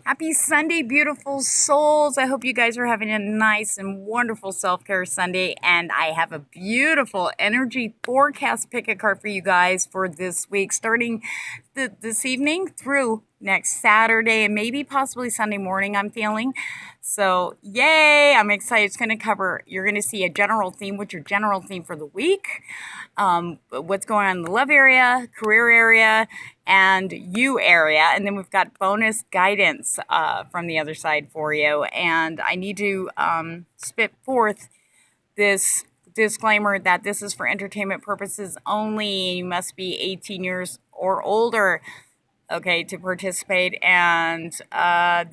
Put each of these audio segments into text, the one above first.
Happy Sunday, beautiful souls. I hope you guys are having a nice and wonderful self-care Sunday. And I have a beautiful energy forecast pick a card for you guys for this week, starting this evening through next Saturday and maybe possibly Sunday morning, I'm feeling. So, yay, I'm excited. It's going to cover, you're going to see a general theme. What's your general theme for the week? What's going on in the love area, career area, and you area. And then we've got bonus guidance from the other side for you. And I need to spit forth this disclaimer that this is for entertainment purposes only. You must be 18 years or older, okay, to participate, and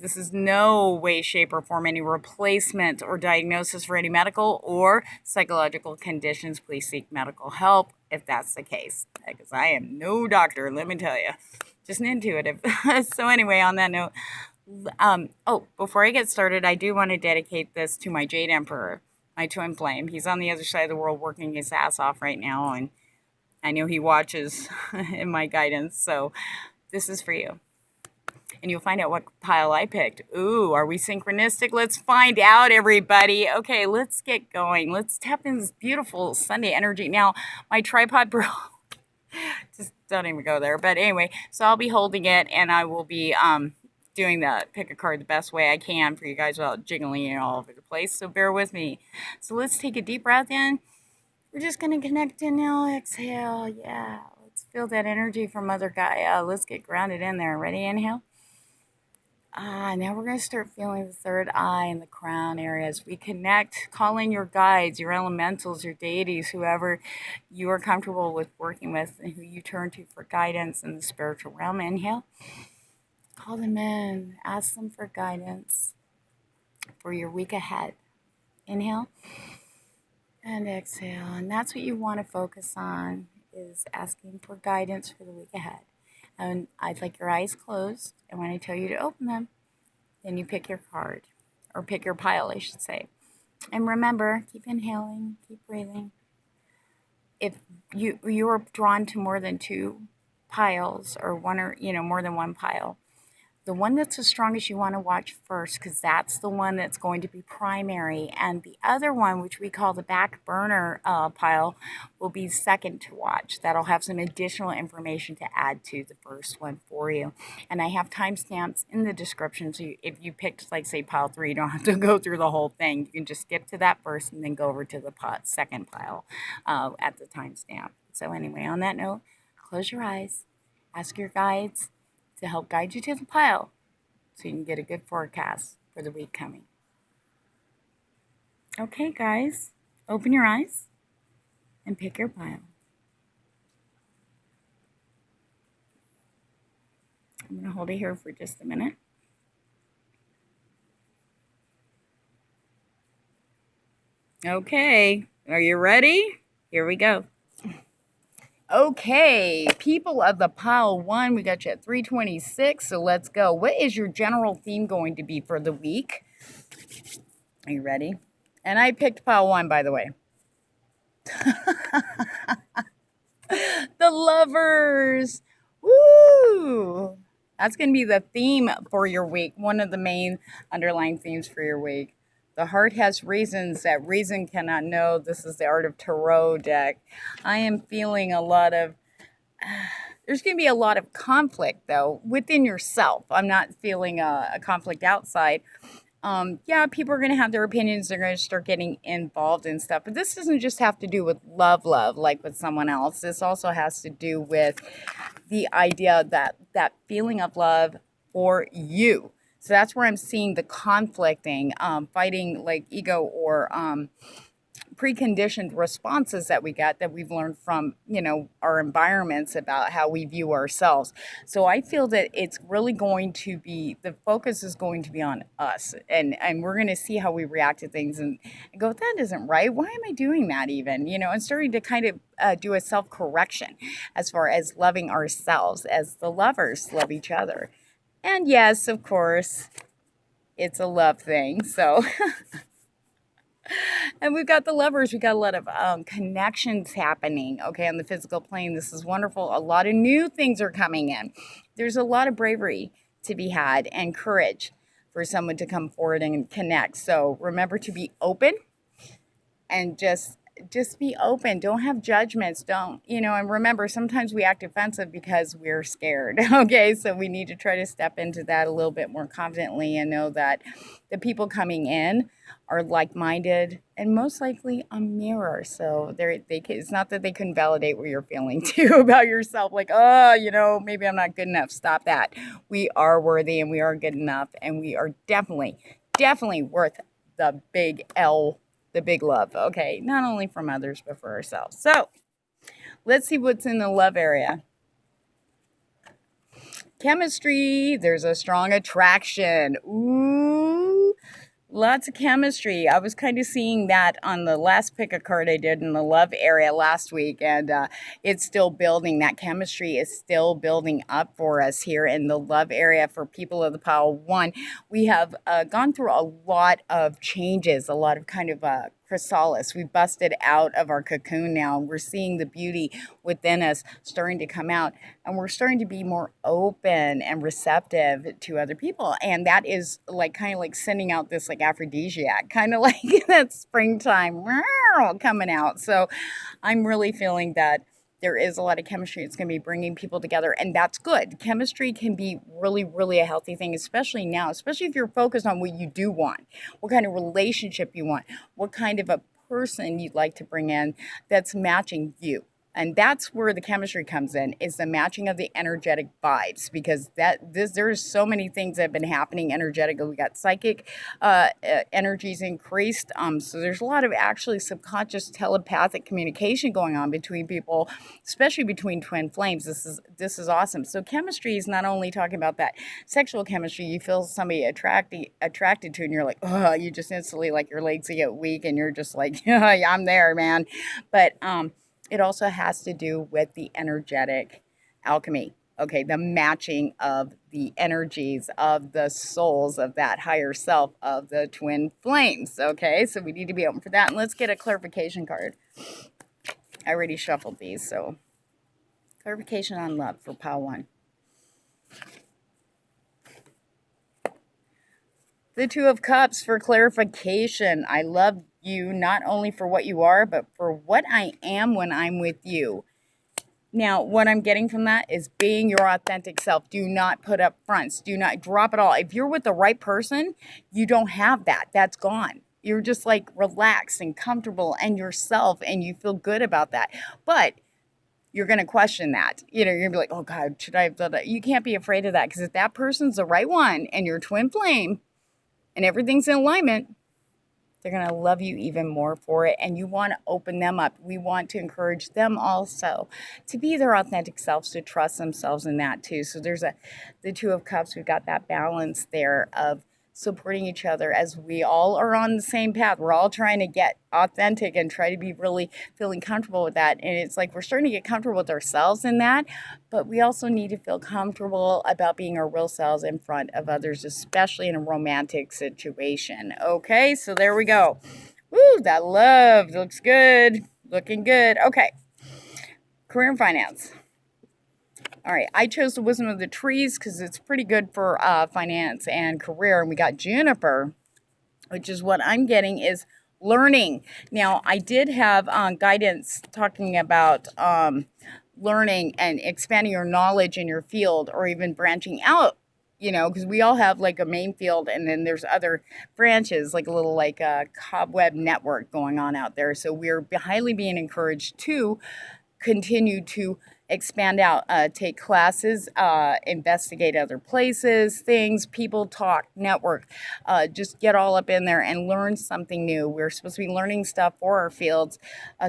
this is no way, shape, or form any replacement or diagnosis for any medical or psychological conditions. Please seek medical help if that's the case, because I am no doctor, let me tell you, just an intuitive. So anyway, on that note, before I get started, I do want to dedicate this to my Jade Emperor, my twin flame. He's on the other side of the world working his ass off right now, and I know he watches in my guidance, so this is for you. And you'll find out what pile I picked. Ooh, are we synchronistic? Let's find out, everybody. Okay, let's get going. Let's tap in this beautiful Sunday energy. Now, my tripod broke. Just don't even go there. But anyway, so I'll be holding it, and I will be doing the pick a card the best way I can for you guys without jiggling it all over the place. So bear with me. So let's take a deep breath in. We're just going to connect in now. Exhale. Yeah. Let's feel that energy from Mother Gaia. Let's get grounded in there. Ready? Inhale. Now we're going to start feeling the third eye and the crown area as we connect. Call in your guides, your elementals, your deities, whoever you are comfortable with working with and who you turn to for guidance in the spiritual realm. Inhale. Call them in. Ask them for guidance for your week ahead. Inhale. And exhale. And that's what you want to focus on, is asking for guidance for the week ahead. And I'd like your eyes closed. And when I tell you to open them, then you pick your card. Or pick your pile, I should say. And remember, keep inhaling, keep breathing. If you are drawn to more than two piles, or one, or more than one pile, the one that's the strongest you want to watch first, because that's the one that's going to be primary. And the other one, which we call the back burner pile, will be second to watch. That'll have some additional information to add to the first one for you. And I have timestamps in the description, so if you picked, like, say, pile 3, you don't have to go through the whole thing. You can just skip to that first and then go over to the second pile at the timestamp. So anyway, on that note, close your eyes, ask your guides to help guide you to the pile so you can get a good forecast for the week coming. Okay, guys, open your eyes and pick your pile. I'm going to hold it here for just a minute. Okay, are you ready? Here we go. Okay, people of the pile 1, we got you at 326, so let's go. What is your general theme going to be for the week? Are you ready? And I picked pile 1, by the way. The lovers. Woo! That's going to be the theme for your week, one of the main underlying themes for your week. The heart has reasons that reason cannot know. This is the Art of Tarot deck. I am feeling a lot of, there's going to be a lot of conflict, though, within yourself. I'm not feeling a conflict outside. Yeah, people are going to have their opinions. They're going to start getting involved in stuff. But this doesn't just have to do with love, like with someone else. This also has to do with the idea that feeling of love for you. So that's where I'm seeing the conflicting, fighting like ego or preconditioned responses that we get that we've learned from, our environments about how we view ourselves. So I feel that it's really going to be, the focus is going to be on us. And we're going to see how we react to things and go, that isn't right. Why am I doing that even? And starting to kind of do a self-correction as far as loving ourselves as the lovers love each other. And yes, of course, it's a love thing. So, and we've got the lovers. We've got a lot of connections happening, okay, on the physical plane. This is wonderful. A lot of new things are coming in. There's a lot of bravery to be had and courage for someone to come forward and connect. So remember to be open and just be open. Don't have judgments. Don't, and remember, sometimes we act defensive because we're scared. Okay, so we need to try to step into that a little bit more confidently and know that the people coming in are like-minded and most likely a mirror. So it's not that they can validate what you're feeling too about yourself, like, oh, maybe I'm not good enough. Stop that. We are worthy and we are good enough, and we are definitely worth the big L, the big love, okay? Not only from others, but for ourselves. So let's see what's in the love area. Chemistry, there's a strong attraction. Ooh, lots of chemistry. I was kind of seeing that on the last pick a card I did in the love area last week, and it's still building. That chemistry is still building up for us here in the love area for people of the pile one. We have gone through a lot of changes, a lot of kind of chrysalis. We busted out of our cocoon now. We're seeing the beauty within us starting to come out, and we're starting to be more open and receptive to other people. And that is like kind of like sending out this like aphrodisiac, kind of like that springtime coming out. So I'm really feeling that there is a lot of chemistry. It's going to be bringing people together, and that's good. Chemistry can be really, really a healthy thing, especially now, especially if you're focused on what you do want, what kind of relationship you want, what kind of a person you'd like to bring in that's matching you. And that's where the chemistry comes in, is the matching of the energetic vibes, because there's so many things that have been happening energetically. We got psychic energies increased. So there's a lot of actually subconscious telepathic communication going on between people, especially between twin flames. This is awesome. So chemistry is not only talking about that sexual chemistry. You feel somebody attracted to, and you're like, oh, you just instantly, like, your legs get weak, and you're just like, yeah, I'm there, man. But it also has to do with the energetic alchemy, okay? The matching of the energies of the souls of that higher self of the twin flames, okay? So we need to be open for that. And let's get a clarification card. I already shuffled these, so clarification on love for pile one. The Two of Cups for clarification. I love you not only for what you are, but for what I am when I'm with you. Now, what I'm getting from that is being your authentic self. Do not put up fronts. Do not drop it all. If you're with the right person, you don't have that. That's gone. You're just like relaxed and comfortable and yourself, and you feel good about that. But you're going to question that. You're going to be like, oh God, should I have done that? You can't be afraid of that, because if that person's the right one and you're twin flame and everything's in alignment, they're going to love you even more for it, and you want to open them up. We want to encourage them also to be their authentic selves, to trust themselves in that too. So there's the Two of Cups. We've got that balance there of supporting each other as we all are on the same path. We're all trying to get authentic and try to be really feeling comfortable with that. And it's like we're starting to get comfortable with ourselves in that, but we also need to feel comfortable about being our real selves in front of others, especially in a romantic situation. Okay, so there we go. Woo, that love looks good. Looking good. Okay. Career and finance. All right, I chose the Wisdom of the Trees because it's pretty good for finance and career. And we got Juniper, which is what I'm getting is learning. Now, I did have guidance talking about learning and expanding your knowledge in your field, or even branching out, because we all have like a main field, and then there's other branches, like a little like a cobweb network going on out there. So we're highly being encouraged to continue to expand out, take classes, investigate other places, things, people, talk, network, just get all up in there and learn something new. We're supposed to be learning stuff for our fields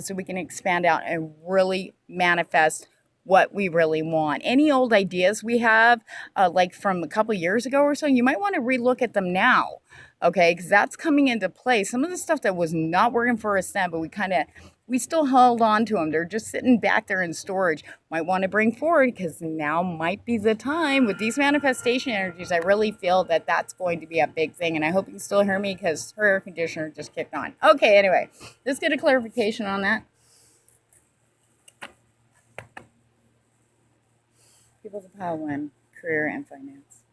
so we can expand out and really manifest what we really want. Any old ideas we have, like from a couple years ago or so, you might want to relook at them now, okay? Because that's coming into play. Some of the stuff that was not working for us then, but we still held on to them. They're just sitting back there in storage. Might want to bring forward, because now might be the time with these manifestation energies. I really feel that that's going to be a big thing. And I hope you can still hear me, because her air conditioner just kicked on. Okay, anyway, let's get a clarification on that. People to pile one, career and finance.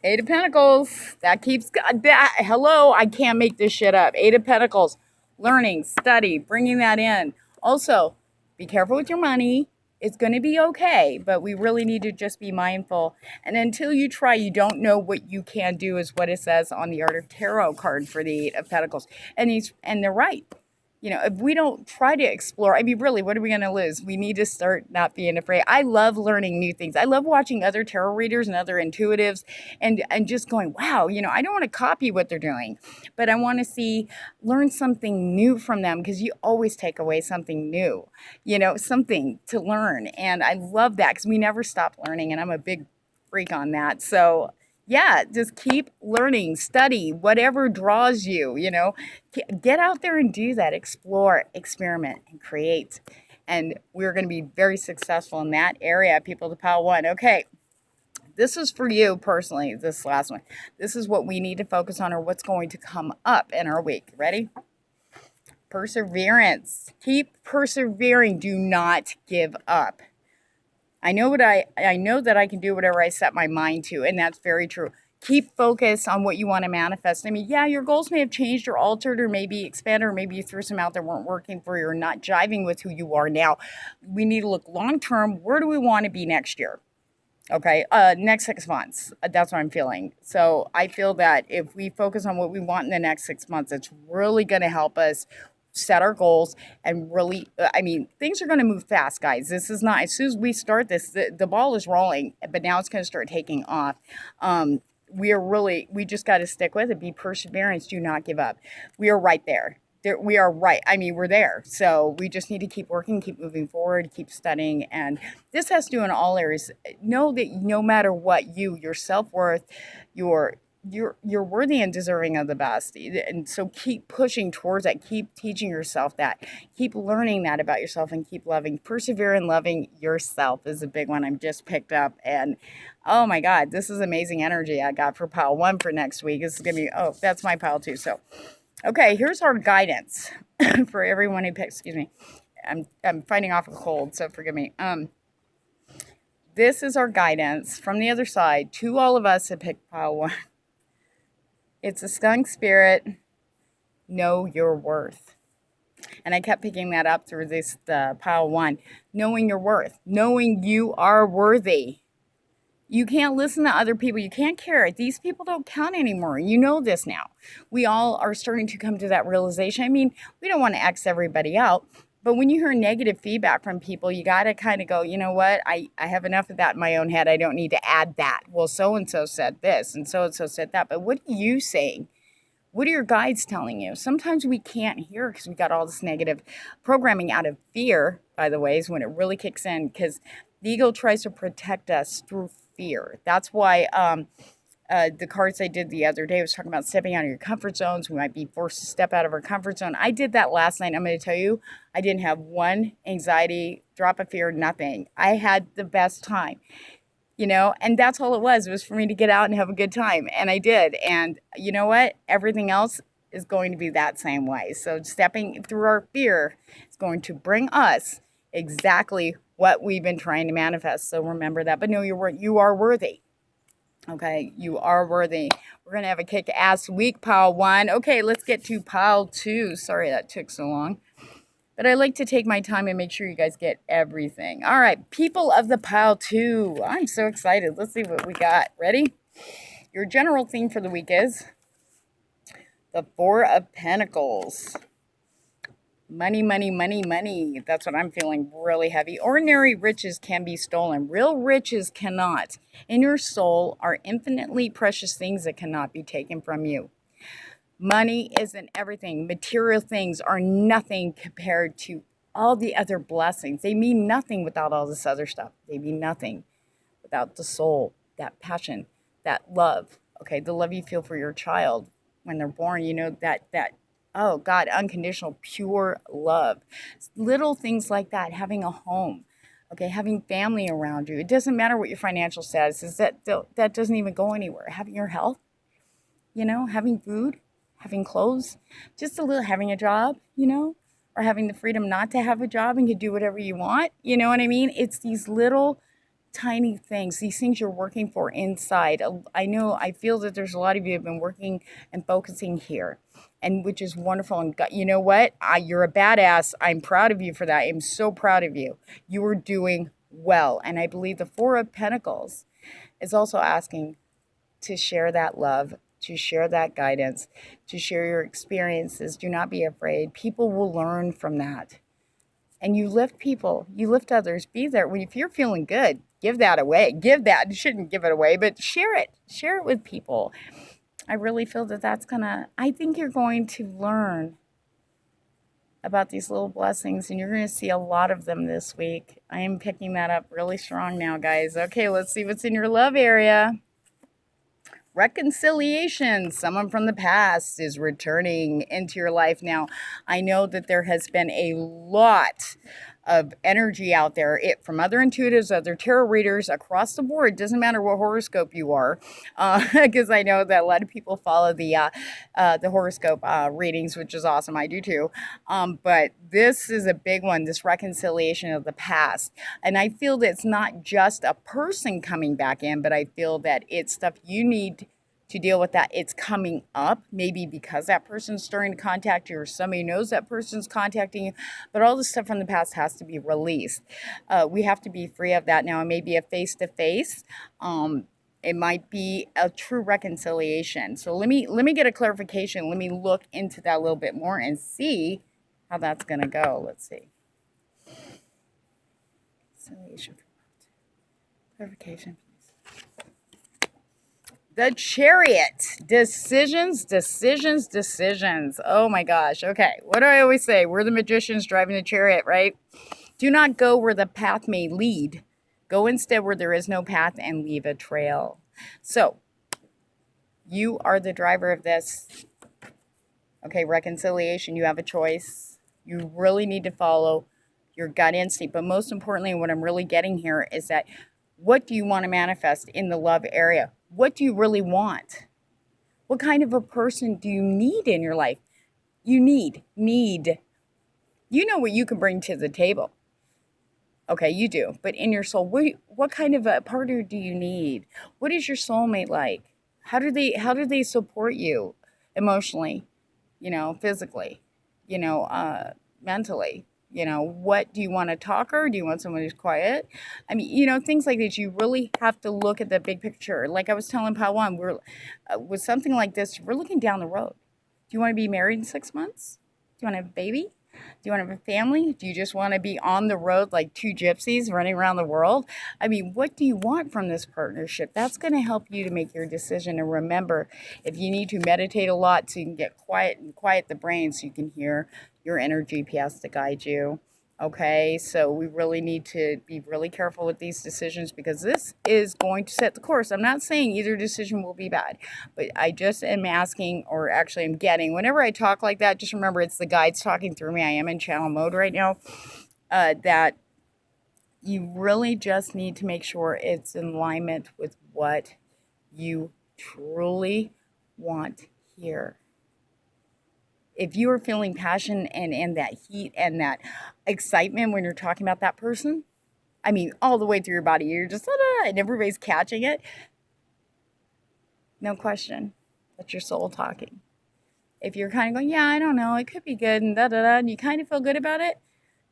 Eight of Pentacles. That keeps that. Hello, I can't make this shit up. Eight of Pentacles. Learning, study, bringing that in. Also, be careful with your money. It's going to be okay, but we really need to just be mindful. And until you try, you don't know what you can do, is what it says on the Art of Tarot card for the Eight of Pentacles. And they're right. You know, if we don't try to explore, I mean, really, what are we going to lose? We need to start not being afraid. I love learning new things. I love watching other tarot readers and other intuitives and just going, wow, you know, I don't want to copy what they're doing, but I want to learn something new from them, because you always take away something new, you know, something to learn. And I love that because we never stop learning, and I'm a big freak on that. So yeah, just keep learning, study, whatever draws you, you know, get out there and do that, explore, experiment, and create. And we're going to be very successful in that area, people to pile one. Okay, this is for you personally, this last one. This is what we need to focus on, or what's going to come up in our week. Ready? Perseverance. Keep persevering. Do not give up. I know that I can do whatever I set my mind to, and that's very true. Keep focused on what you want to manifest. I mean, yeah, your goals may have changed or altered or maybe expanded, or maybe you threw some out that weren't working for you or not jiving with who you are now. We need to look long term. Where do we want to be next year? Okay, next 6 months. That's what I'm feeling. So I feel that if we focus on what we want in the next 6 months, it's really going to help us set our goals. And really, I mean, things are going to move fast, guys. This is not, as soon as we start this, the ball is rolling, but now it's going to start taking off. We just got to stick with it. Be perseverance. Do not give up. We are right there. We are right. I mean, we're there. So we just need to keep working, keep moving forward, keep studying. And this has to do in all areas. Know that no matter what, your self-worth, you're worthy and deserving of the best. And so keep pushing towards that. Keep teaching yourself that. Keep learning that about yourself, and keep loving. Persevere in loving yourself is a big one I'm just picked up. And oh my God, this is amazing energy I got for pile one for next week. This is going to be, oh, that's my pile too. So okay, here's our guidance for everyone who picks. Excuse me, I'm fighting off a cold, so forgive me. This is our guidance from the other side to all of us that picked pile one. It's a skunk spirit. Know your worth. And I kept picking that up through this pile one. Knowing your worth. Knowing you are worthy. You can't listen to other people. You can't care. These people don't count anymore. You know this now. We all are starting to come to that realization. I mean, we don't want to X everybody out. But when you hear negative feedback from people, you got to kind of go, you know what? I have enough of that in my own head. I don't need to add that. Well, so-and-so said this and so-and-so said that. But what are you saying? What are your guides telling you? Sometimes we can't hear because we got all this negative programming out of fear, by the way, is when it really kicks in, because the ego tries to protect us through fear. That's why the cards I did the other day was talking about stepping out of your comfort zones. We might be forced to step out of our comfort zone. I did that last night. I'm going to tell you, I didn't have one anxiety, drop of fear, nothing. I had the best time, you know, and that's all it was for me to get out and have a good time. And I did. And you know what? Everything else is going to be that same way. So stepping through our fear is going to bring us exactly what we've been trying to manifest. So remember that. But know you are worthy. Okay, you are worthy. We're going to have a kick-ass week, pile one. Okay, let's get to pile two. Sorry that took so long. But I like to take my time and make sure you guys get everything. All right, people of the pile two. I'm so excited. Let's see what we got. Ready? Your general theme for the week is the Four of Pentacles. Money, money, money, money. That's what I'm feeling really heavy. Ordinary riches can be stolen. Real riches cannot. In your soul are infinitely precious things that cannot be taken from you. Money isn't everything. Material things are nothing compared to all the other blessings. They mean nothing without all this other stuff. They mean nothing without the soul, that passion, that love. Okay, the love you feel for your child when they're born, you know, that oh God, unconditional, pure love. Little things like that, having a home, okay, having family around you. It doesn't matter what your financial status is. That doesn't even go anywhere. Having your health, you know, having food, having clothes, just a little, having a job, you know, or having the freedom not to have a job and to do whatever you want. You know what I mean? It's these little tiny things, these things you're working for inside. I feel that there's a lot of you have been working and focusing here, and which is wonderful. And you know what? You're a badass. I'm proud of you for that. I'm so proud of you. You are doing well. And I believe the Four of Pentacles is also asking to share that love, to share that guidance, to share your experiences. Do not be afraid. People will learn from that. And you lift people, you lift others, be there. If you're feeling good, give that away. Give that. You shouldn't give it away, but share it. Share it with people. I really feel that I think you're going to learn about these little blessings, and you're going to see a lot of them this week. I am picking that up really strong now, guys. Okay, let's see what's in your love area. Reconciliation. Someone from the past is returning into your life now. I know that there has been a lot of energy out there from other intuitives, other tarot readers across the board. Doesn't matter what horoscope you are, because I know that a lot of people follow the horoscope readings, which is awesome. I do too. But this is a big one, this reconciliation of the past. And I feel that it's not just a person coming back in, but I feel that it's stuff you need to deal with, that it's coming up, maybe because that person's starting to contact you or somebody knows that person's contacting you, but all the stuff from the past has to be released. We have to be free of that now. It may be a face-to-face. It might be a true reconciliation. So let me get a clarification. Let me look into that a little bit more and see how that's going to go. Let's see. Clarification. The Chariot. Decisions. Oh my gosh. Okay. What do I always say? We're the magicians driving the chariot, right? Do not go where the path may lead. Go instead where there is no path and leave a trail. So, you are the driver of this. Okay, reconciliation. You have a choice. You really need to follow your gut instinct. But most importantly, what I'm really getting here is that what do you want to manifest in the love area? What do you really want? What kind of a person do you need in your life? You need. You know what you can bring to the table. Okay, you do. But in your soul, what kind of a partner do you need? What is your soulmate like? How do they support you emotionally, physically, mentally? What do you want, a talker? Do you want someone who's quiet? I mean, things like this. You really have to look at the big picture. Like I was telling Pawan, with something like this, we're looking down the road. Do you want to be married in 6 months? Do you want to have a baby? Do you want to have a family? Do you just want to be on the road like two gypsies running around the world? I mean, what do you want from this partnership? That's going to help you to make your decision. And remember, if you need to meditate a lot so you can get quiet and quiet the brain so you can hear your inner GPS to guide you. Okay, so we really need to be really careful with these decisions because this is going to set the course. I'm not saying either decision will be bad, but I just am asking, or actually I'm getting, whenever I talk like that, just remember it's the guides talking through me. I am in channel mode right now, that you really just need to make sure it's in alignment with what you truly want here. If you are feeling passion and that heat and that excitement when you're talking about that person, I mean, all the way through your body, you're just, and everybody's catching it. No question. That's your soul talking. If you're kind of going, yeah, I don't know, it could be good, and and you kind of feel good about it,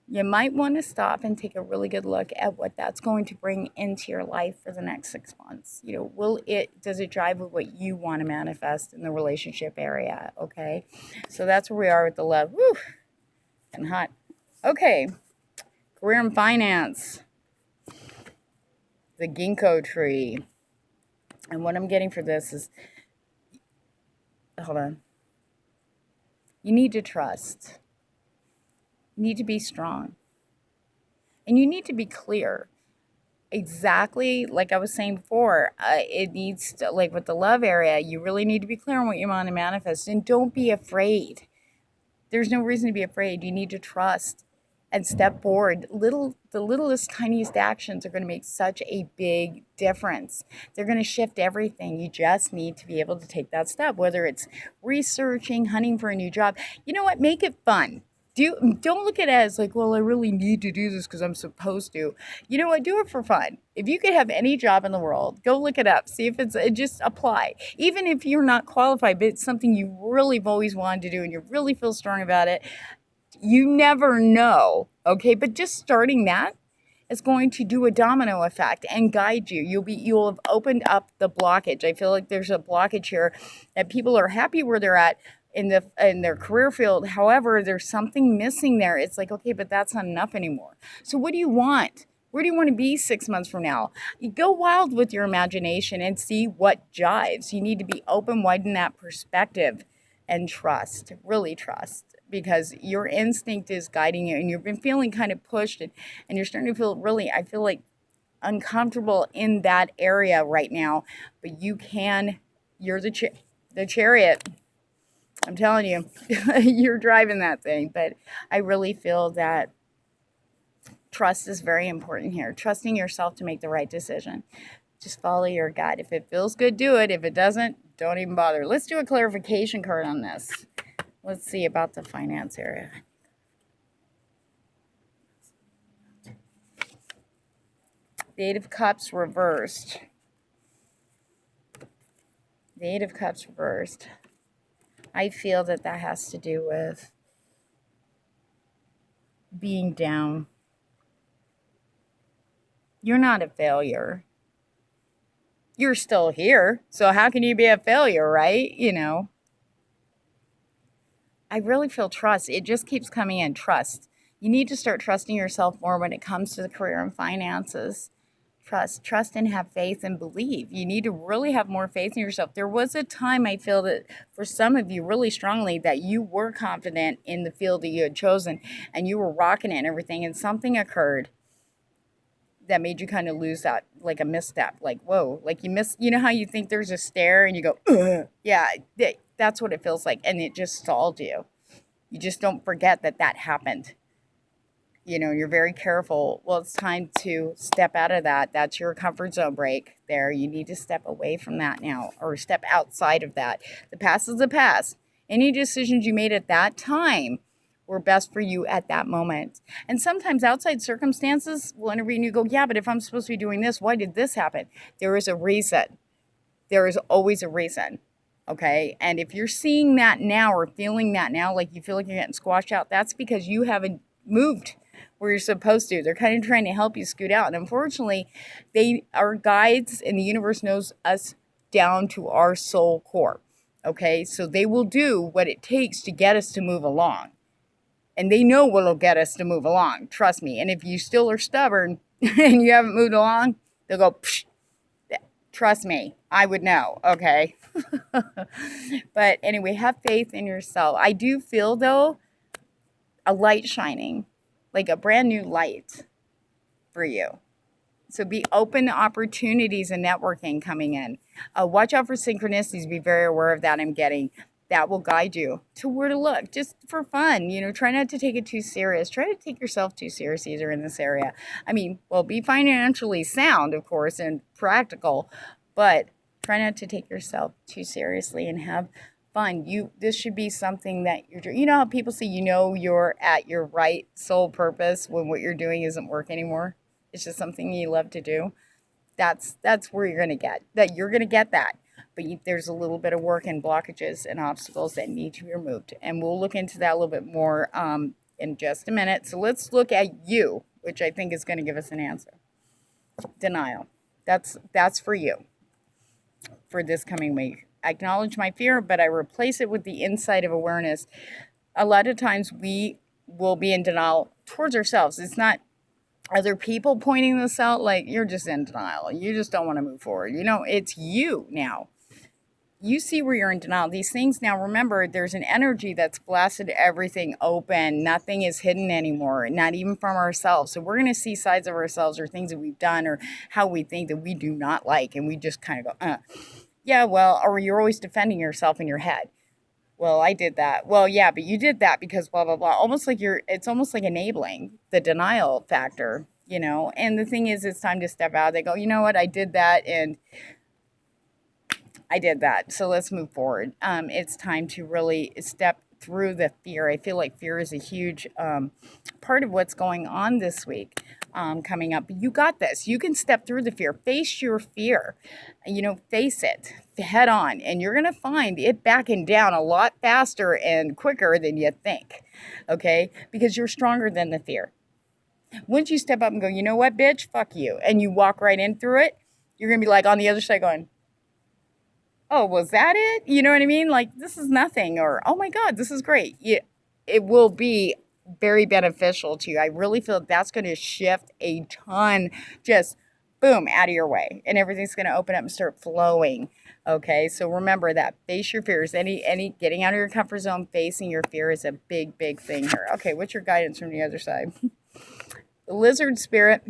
you might want to stop and take a really good look at what that's going to bring into your life for the next 6 months. Does it jive with what you want to manifest in the relationship area? Okay. So that's where we are with the love. Woo! And hot. Okay. Career and finance. The ginkgo tree. And what I'm getting for this is, hold on. You need to trust. You need to be strong. And you need to be clear. Exactly like I was saying before, it needs to, like with the love area, you really need to be clear on what you want to manifest. And don't be afraid. There's no reason to be afraid. You need to trust and step forward. The littlest, tiniest actions are going to make such a big difference. They're going to shift everything. You just need to be able to take that step, whether it's researching, hunting for a new job. You know what? Make it fun. Don't look at it as like, well, I really need to do this because I'm supposed to. You know what? Do it for fun. If you could have any job in the world, go look it up. See if just apply. Even if you're not qualified, but it's something you really have always wanted to do and you really feel strong about it. You never know. Okay. But just starting that is going to do a domino effect and guide you. You'll have opened up the blockage. I feel like there's a blockage here that people are happy where they're at in their career field. However, there's something missing there. It's like, okay, but that's not enough anymore. So what do you want? Where do you want to be 6 months from now? You go wild with your imagination and see what jives. You need to be open, widen that perspective, and trust, really trust, because your instinct is guiding you and you've been feeling kind of pushed and you're starting to feel really, I feel like, uncomfortable in that area right now. But you're the chariot. I'm telling you, you're driving that thing. But I really feel that trust is very important here. Trusting yourself to make the right decision. Just follow your gut. If it feels good, do it. If it doesn't, don't even bother. Let's do a clarification card on this. Let's see about the finance area. The Eight of Cups reversed. The Eight of Cups reversed. I feel that has to do with being down. You're not a failure. You're still here. So how can you be a failure, right? I really feel trust. It just keeps coming in. Trust. You need to start trusting yourself more when it comes to the career and finances. Trust and have faith and believe. You need to really have more faith in yourself. There was a time I feel that for some of you really strongly that you were confident in the field that you had chosen and you were rocking it and everything, and something occurred that made you kind of lose that, like a misstep, like, whoa, like you know how you think there's a stair and you go, ugh. Yeah, that's what it feels like. And it just stalled you. You just don't forget that happened. You're very careful. Well, it's time to step out of that. That's your comfort zone break there. You need to step away from that now, or step outside of that. The past is the past. Any decisions you made at that time were best for you at that moment. And sometimes outside circumstances will intervene and you go, yeah, but if I'm supposed to be doing this, why did this happen? There is a reason. There is always a reason. Okay. And if you're seeing that now or feeling that now, like you feel like you're getting squashed out, that's because you haven't moved where you're supposed to. They're kind of trying to help you scoot out. And unfortunately, they are guides, and the universe knows us down to our soul core. Okay. So they will do what it takes to get us to move along. And they know what'll get us to move along. Trust me. And if you still are stubborn and you haven't moved along, they'll go, psh, trust me, I would know. Okay. But anyway, have faith in yourself. I do feel, though, a light shining, like a brand new light for you. So be open to opportunities and networking coming in. Watch out for synchronicities. Be very aware of that. I'm getting that will guide you to where to look, just for fun. Try not to take it too serious. Try to take yourself too serious either in this area. I mean, well, be financially sound, of course, and practical, but try not to take yourself too seriously and have fun. This should be something that you're doing. You know how people say, you're at your right soul purpose when what you're doing isn't work anymore. It's just something you love to do. That's where you're going to get that. You're going to get that. But there's a little bit of work and blockages and obstacles that need to be removed. And we'll look into that a little bit more in just a minute. So let's look at you, which I think is going to give us an answer. Denial. That's for you for this coming week. I acknowledge my fear, but I replace it with the insight of awareness. A lot of times we will be in denial towards ourselves. It's not other people pointing this out, like, you're just in denial. You just don't want to move forward. It's you now. You see where you're in denial. These things now, remember, there's an energy that's blasted everything open. Nothing is hidden anymore, not even from ourselves. So we're going to see sides of ourselves or things that we've done or how we think that we do not like. And we just kind of go, yeah, well, or you're always defending yourself in your head. Well, I did that. Well, yeah, but you did that because blah, blah, blah. It's almost like enabling the denial factor, And the thing is, it's time to step out. They go, you know what? I did that and I did that. So let's move forward. It's time to really step through the fear. I feel like fear is a huge part of what's going on this week. Coming up. You got this. You can step through the fear. Face your fear. Face it head on, and you're going to find it backing down a lot faster and quicker than you think. Okay? Because you're stronger than the fear. Once you step up and go, you know what, bitch? Fuck you. And you walk right in through it, you're going to be like on the other side going, oh, was that it? You know what I mean? Like, this is nothing. Or, oh my God, this is great. It will be very beneficial to you. I really feel that's going to shift a ton, just boom, out of your way. And everything's going to open up and start flowing. Okay, so remember that. Face your fears. Any getting out of your comfort zone, facing your fear is a big, big thing here. Okay, what's your guidance from the other side? The lizard spirit,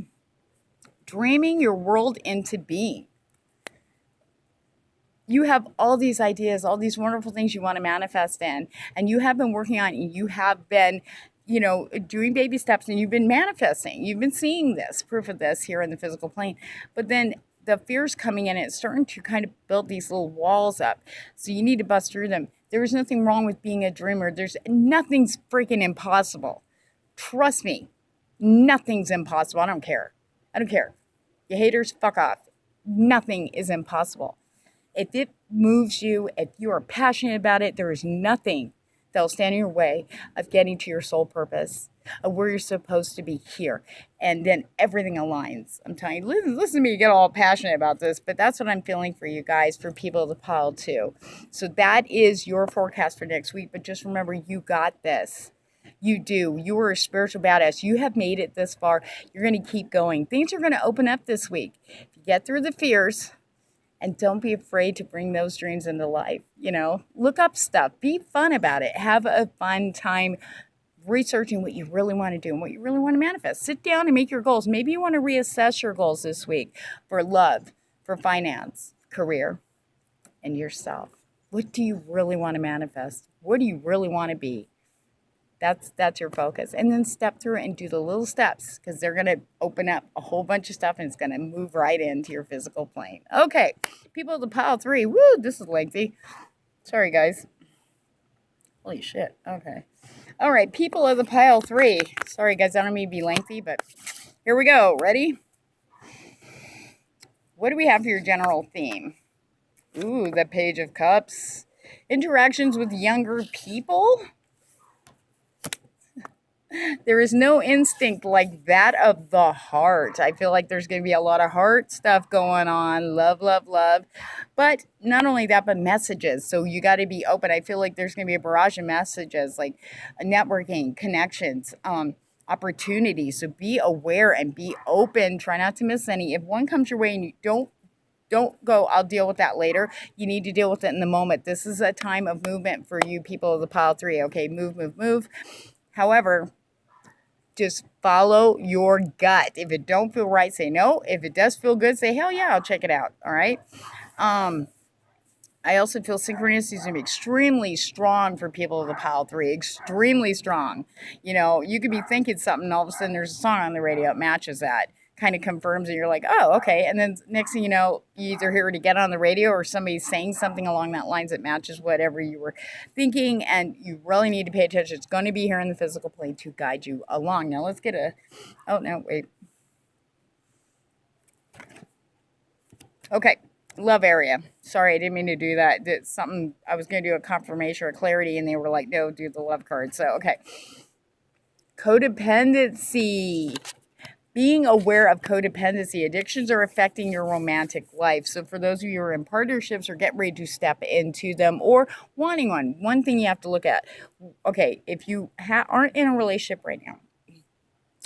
dreaming your world into being. You have all these ideas, all these wonderful things you want to manifest in, and you have been working on, and you have been, doing baby steps, and you've been manifesting. You've been seeing this, proof of this here in the physical plane. But then the fear's coming in, and it's starting to kind of build these little walls up. So you need to bust through them. There is nothing wrong with being a dreamer. Nothing's freaking impossible. Trust me, nothing's impossible. I don't care. You haters, fuck off. Nothing is impossible. If it moves you, if you are passionate about it, there is nothing that will stand in your way of getting to your soul purpose, of where you're supposed to be here. And then everything aligns. I'm telling you, listen to me get all passionate about this, but that's what I'm feeling for you guys, for people of the pile too. So that is your forecast for next week. But just remember, you got this. You do. You are a spiritual badass. You have made it this far. You're going to keep going. Things are going to open up this week. If you get through the fears, and don't be afraid to bring those dreams into life. Look up stuff. Be fun about it. Have a fun time researching what you really want to do and what you really want to manifest. Sit down and make your goals. Maybe you want to reassess your goals this week for love, for finance, career, and yourself. What do you really want to manifest? What do you really want to be? That's your focus. And then step through it and do the little steps, because they're going to open up a whole bunch of stuff, and it's going to move right into your physical plane. Okay, people of the pile 3. Woo, this is lengthy. Sorry, guys. Holy shit. Okay. All right, people of the pile 3. Sorry, guys, I don't mean to be lengthy, but here we go. Ready? What do we have for your general theme? Ooh, the Page of Cups. Interactions with younger people? There is no instinct like that of the heart. I feel like there's going to be a lot of heart stuff going on. Love, love, love. But not only that, but messages. So you got to be open. I feel like there's going to be a barrage of messages, like networking, connections, opportunities. So be aware and be open. Try not to miss any. If one comes your way and you don't go, I'll deal with that later. You need to deal with it in the moment. This is a time of movement for you people of the pile 3. Okay, move, move, move. However, just follow your gut. If it don't feel right, say no. If it does feel good, say, hell yeah, I'll check it out. All right. I also feel synchronicity is going to be extremely strong for people of the pile 3. Extremely strong. You could be thinking something, and all of a sudden there's a song on the radio. It matches that. Kind of confirms it. You're like, oh, okay. And then next thing you know, you either hear it again on the radio, or somebody's saying something along that lines that matches whatever you were thinking, and you really need to pay attention. It's going to be here in the physical plane to guide you along. Now let's get oh no, wait. Okay, love area. Sorry, I didn't mean to do that. Something, I was going to do a confirmation or clarity, and they were like, no, do the love card. So, okay. Codependency. Being aware of codependency. Addictions are affecting your romantic life. So for those of you who are in partnerships or get ready to step into them or wanting one thing you have to look at. Okay, if you aren't in a relationship right now,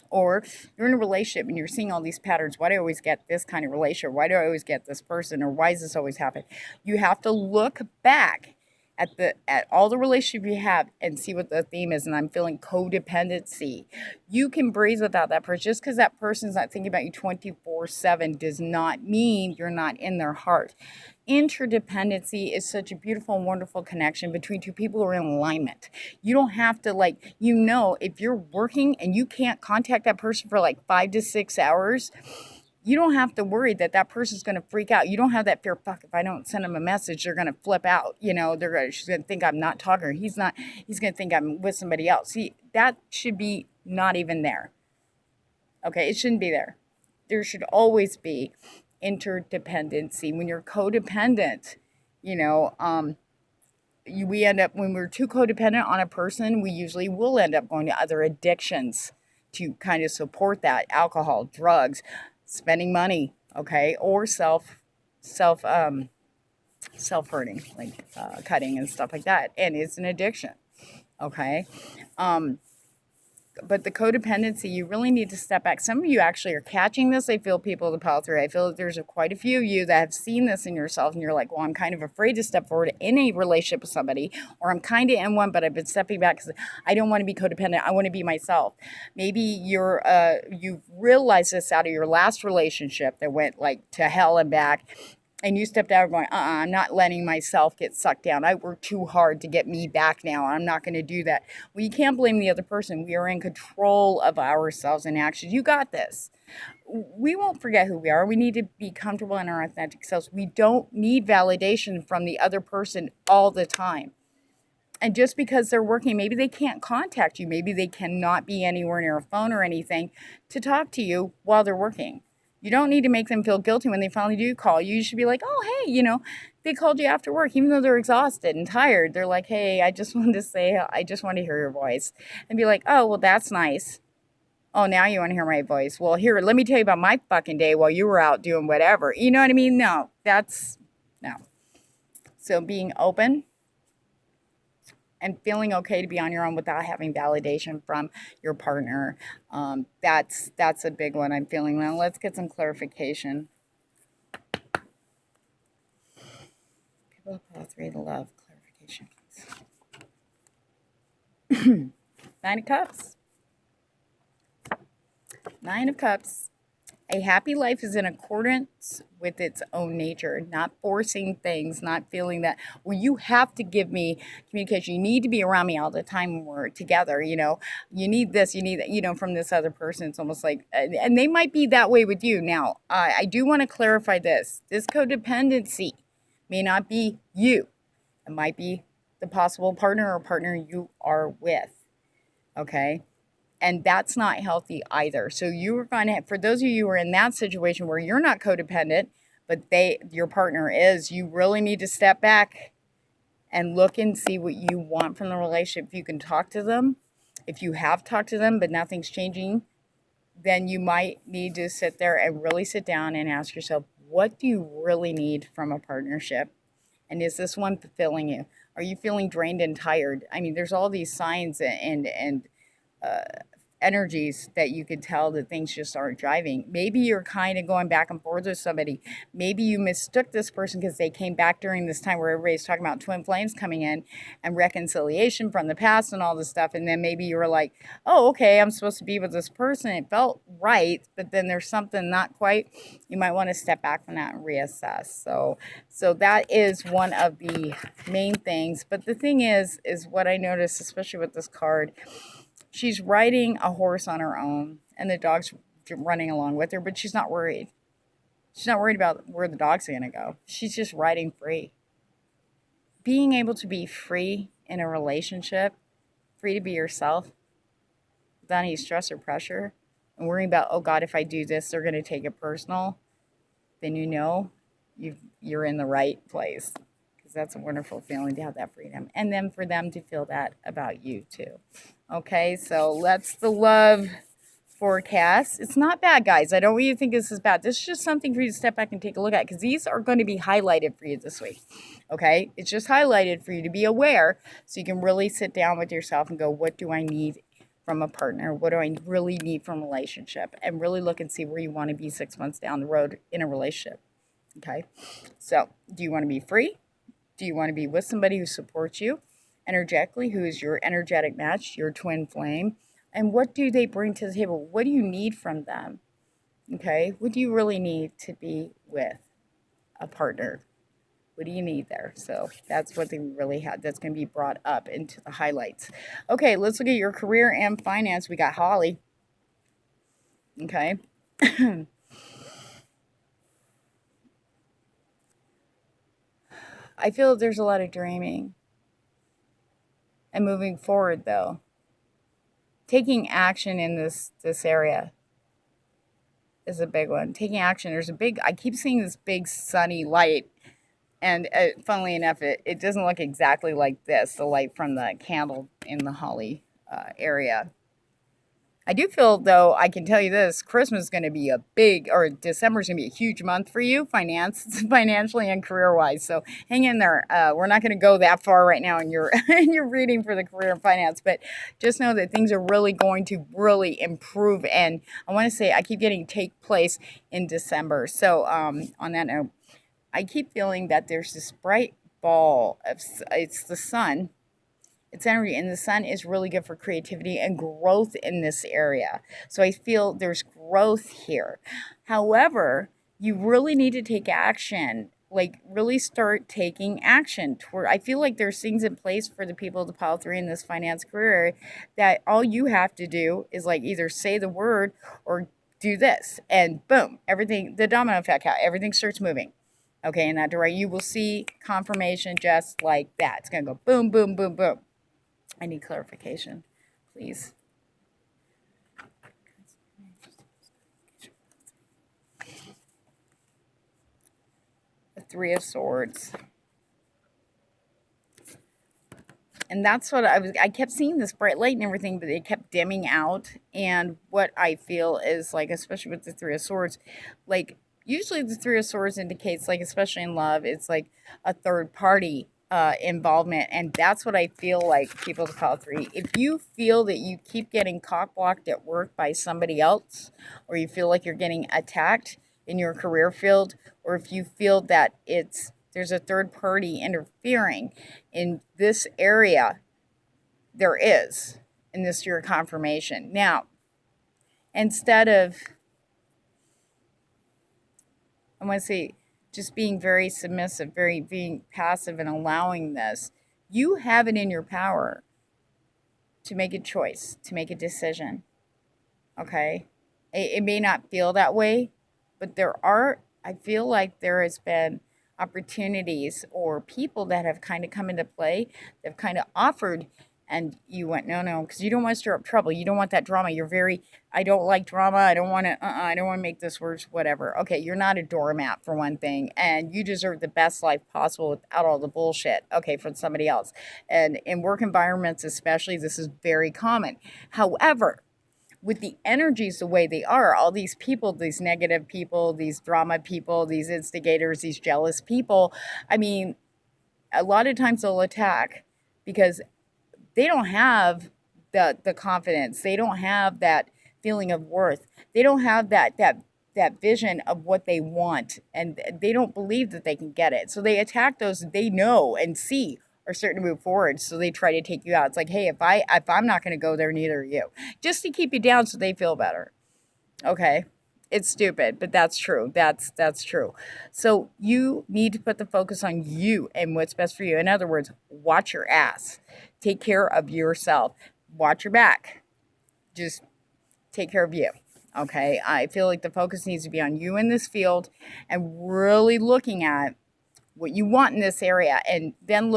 or you're in a relationship and you're seeing all these patterns, why do I always get this kind of relationship? Why do I always get this person? Or why does this always happen? You have to look back at all the relationship you have and see what the theme is. And I'm feeling codependency. You can breathe without that person. Just because that person's not thinking about you 24/7 does not mean you're not in their heart. Interdependency is such a beautiful and wonderful connection between two people who are in alignment. You don't have to if you're working and you can't contact that person for like 5 to 6 hours, you don't have to worry that that person's going to freak out. You don't have that fear, fuck, if I don't send them a message, they're going to flip out. You know, she's going to think I'm not talking. He's not, he's going to think I'm with somebody else. See, that should be not even there. Okay, it shouldn't be there. There should always be interdependency. When you're codependent, you know, we end up, when we're too codependent on a person, we usually will end up going to other addictions to kind of support that: alcohol, drugs, spending money, okay, or self hurting, like cutting and stuff like that, and it's an addiction, okay. But the codependency, you really need to step back. Some of you actually are catching this. I feel people to pile through. I feel that there's quite a few of you that have seen this in yourself, and you're like, well, I'm kind of afraid to step forward in a relationship with somebody, or I'm kind of in one, but I've been stepping back because I don't want to be codependent. I want to be myself. Maybe you've realized this out of your last relationship that went like to hell and back, and you stepped out going, I'm not letting myself get sucked down. I worked too hard to get me back now. I'm not going to do that. Well, you can't blame the other person. We are in control of ourselves and actions. You got this. We won't forget who we are. We need to be comfortable in our authentic selves. We don't need validation from the other person all the time. And just because they're working, maybe they can't contact you. Maybe they cannot be anywhere near a phone or anything to talk to you while they're working. You don't need to make them feel guilty when they finally do call. You should be like, oh, hey, you know, they called you after work, even though they're exhausted and tired. They're like, hey, I just wanted to hear your voice. And be like, oh, well, that's nice. Oh, now you want to hear my voice. Well, here, let me tell you about my fucking day while you were out doing whatever. You know what I mean? No. So being open and feeling okay to be on your own without having validation from your partner. That's a big one I'm feeling. Now let's get some clarification. People call 3 to love. Clarification, please. 9 of Cups. 9 of Cups. A happy life is in accordance with its own nature, not forcing things, not feeling that, well, you have to give me communication. You need to be around me all the time when we're together. You know, you need this, you need that, you know, from this other person. It's almost like, and they might be that way with you. Now, I do want to clarify this. This codependency may not be you. It might be the possible partner or partner you are with. Okay. And that's not healthy either. So you are going to, for those of you who are in that situation where you're not codependent, but your partner is, you really need to step back and look and see what you want from the relationship. If you can talk to them, if you have talked to them, but nothing's changing, then you might need to sit there and really sit down and ask yourself, what do you really need from a partnership? And is this one fulfilling you? Are you feeling drained and tired? I mean, there's all these signs and energies that you could tell that things just aren't driving. Maybe you're kind of going back and forth with somebody. Maybe you mistook this person because they came back during this time where everybody's talking about twin flames coming in and reconciliation from the past and all this stuff. And then maybe you were like, oh, okay, I'm supposed to be with this person. It felt right, but then there's something not quite. You might want to step back from that and reassess. So that is one of the main things. But the thing is what I noticed, especially with this card, she's riding a horse on her own, and the dog's running along with her, but she's not worried. She's not worried about where the dog's going to go. She's just riding free. Being able to be free in a relationship, free to be yourself, without any stress or pressure, and worrying about, oh God, if I do this, they're going to take it personal, then you know you're in the right place. That's a wonderful feeling to have that freedom. And then for them to feel that about you too. Okay, so that's the love forecast. It's not bad, guys. I don't want you to think this is bad. This is just something for you to step back and take a look at, because these are going to be highlighted for you this week. Okay, it's just highlighted for you to be aware so you can really sit down with yourself and go, what do I need from a partner? What do I really need from a relationship? And really look and see where you want to be 6 months down the road in a relationship. Okay, so do you want to be free? Do you want to be with somebody who supports you energetically, who is your energetic match, your twin flame? And what do they bring to the table? What do you need from them? Okay, what do you really need to be with a partner? What do you need there? So that's what they really had. That's going to be brought up into the highlights. Okay, let's look at your career and finance. We got Holly. Okay. I feel there's a lot of dreaming and moving forward, though. Taking action in this area is a big one. Taking action. There's a big. I keep seeing this big sunny light, and funnily enough, it doesn't look exactly like this. The light from the candle in the holly area. I do feel, though, I can tell you this, Christmas is going to be a big, or December is going to be a huge month for you, financially and career-wise. So hang in there. We're not going to go that far right now in your in your reading for the career and finance, but just know that things are really going to really improve. And I want to say, I keep getting take place in December. So on that note, I keep feeling that there's this bright ball of, it's the sun. It's energy, and the sun is really good for creativity and growth in this area. So I feel there's growth here. However, you really need to take action, like really start taking action toward. I feel like there's things in place for the people of the pile 3 in this finance career that all you have to do is like either say the word or do this, and boom, everything, the domino effect, how everything starts moving. Okay, in that direction, you will see confirmation just like that. It's going to go boom, boom, boom, boom. I need clarification, please. The 3 of Swords. And that's what I kept seeing this bright light and everything, but it kept dimming out. And what I feel is like, especially with the 3 of Swords, like usually the 3 of Swords indicates, like, especially in love, it's like a third party involvement, and that's what I feel like people call 3. If you feel that you keep getting cock blocked at work by somebody else, or you feel like you're getting attacked in your career field, or if you feel that there's a third party interfering in this area, there is, and this is your confirmation. Now, instead of, I want to say, just being very submissive, very being passive and allowing this, you have it in your power to make a choice, to make a decision. Okay? It may not feel that way, but I feel like there has been opportunities or people that have kind of come into play, that have kind of offered, and you went, no, because you don't want to stir up trouble. You don't want that drama. I don't like drama. I don't want to make this worse, whatever. Okay, you're not a doormat, for one thing, and you deserve the best life possible without all the bullshit, okay, from somebody else. And in work environments especially, this is very common. However, with the energies the way they are, all these people, these negative people, these drama people, these instigators, these jealous people, I mean, a lot of times they'll attack because they don't have the confidence. They don't have that feeling of worth. They don't have that vision of what they want, and they don't believe that they can get it. So they attack those they know and see are starting to move forward. So they try to take you out. It's like, hey, if I'm not going to go there, neither are you. Just to keep you down so they feel better. Okay. It's stupid, but that's true. That's true. So you need to put the focus on you and what's best for you. In other words, watch your ass. Take care of yourself. Watch your back. Just take care of you. Okay? I feel like the focus needs to be on you in this field and really looking at what you want in this area, and then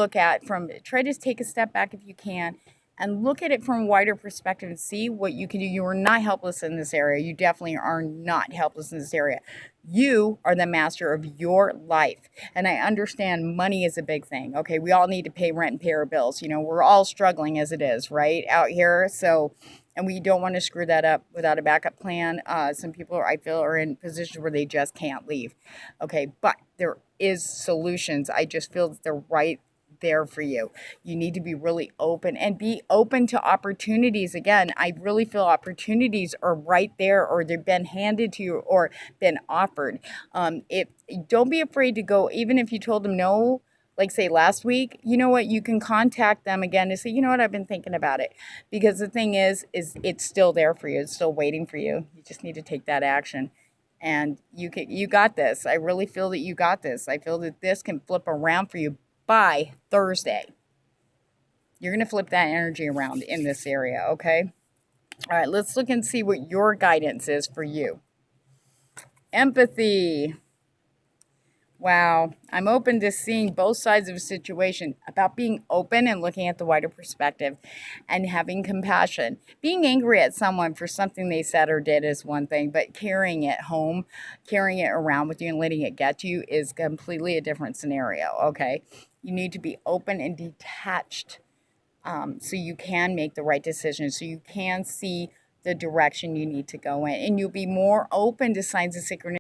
try to take a step back if you can and look at it from a wider perspective and see what you can do. You are not helpless in this area. You definitely are not helpless in this area. You are the master of your life. And I understand money is a big thing. Okay, we all need to pay rent and pay our bills. You know, we're all struggling as it is, right, out here. So, and we don't want to screw that up without a backup plan. Some people, I feel, are in positions where they just can't leave. Okay, but there is solutions. I just feel that they're right there for you. You need to be really open and be open to opportunities. Again, I really feel opportunities are right there, or they've been handed to you or been offered. Don't be afraid to go, even if you told them no, like say last week, you know what, you can contact them again to say, you know what, I've been thinking about it. Because the thing is it's still there for you. It's still waiting for you. You just need to take that action. And you got this. I really feel that you got this. I feel that this can flip around for you by Thursday. You're going to flip that energy around in this area, okay? All right, let's look and see what your guidance is for you. Empathy. Wow, I'm open to seeing both sides of a situation, about being open and looking at the wider perspective and having compassion. Being angry at someone for something they said or did is one thing, but carrying it home, carrying it around with you and letting it get to you is completely a different scenario, okay? You need to be open and detached, so you can make the right decision, so you can see the direction you need to go in, and you'll be more open to signs of synchronicity